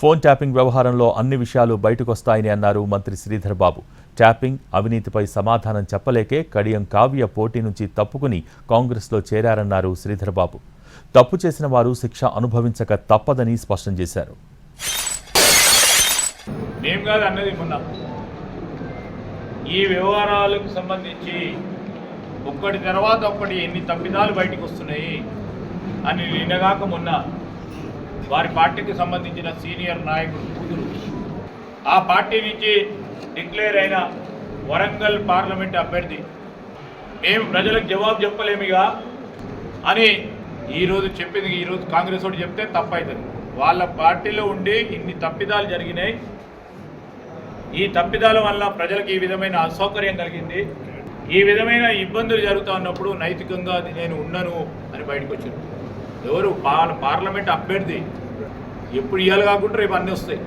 Phone tapping వ్యవహారంలో అన్ని విషయాలు బయటకొస్తాయని అన్నారు మంత్రి శ్రీధర్ బాబు. ట్యాపింగ్, అవినీతిపై సమాధానం చెప్పలేకే కడియం కావ్య పోటీ నుంచి తప్పుకుని కాంగ్రెస్లో చేరారన్నారు శ్రీధర్ బాబు. తప్పు చేసిన వారు శిక్ష అనుభవించక తప్పదని స్పష్టం చేశారు. ఈ వ్యవహారాలకు సంబంధించి ఒక్కటి తర్వాత ఒక్కటి ఎన్ని తప్పిదాలు బయటకు వస్తున్నాయి అని నిన్నగాక మొన్న వారి పార్టీకి సంబంధించిన సీనియర్ నాయకుడు కూతురు ఆ పార్టీ నుంచి డిక్లేర్ అయిన వరంగల్ పార్లమెంట్ అభ్యర్థి మేము ప్రజలకు జవాబు చెప్పలేమిగా అని ఈరోజు చెప్పింది. ఈరోజు కాంగ్రెస్ వాడు చెప్తే తప్పవుతుంది. వాళ్ళ పార్టీలో ఉండి ఇన్ని తప్పిదాలు జరిగినాయి. ఈ తప్పిదాల వల్ల ప్రజలకు ఈ విధమైన అసౌకర్యం కలిగింది, ఈ విధమైన ఇబ్బందులు జరుగుతూ ఉన్నప్పుడు నైతికంగా నేను ఉన్నాను అని బయటకు వచ్చారు. ఎవరు? పార్లమెంట్ అభ్యర్థి. ఎప్పుడు ఇవ్వాలి కాకుండా రేపు అన్నీ వస్తాయి.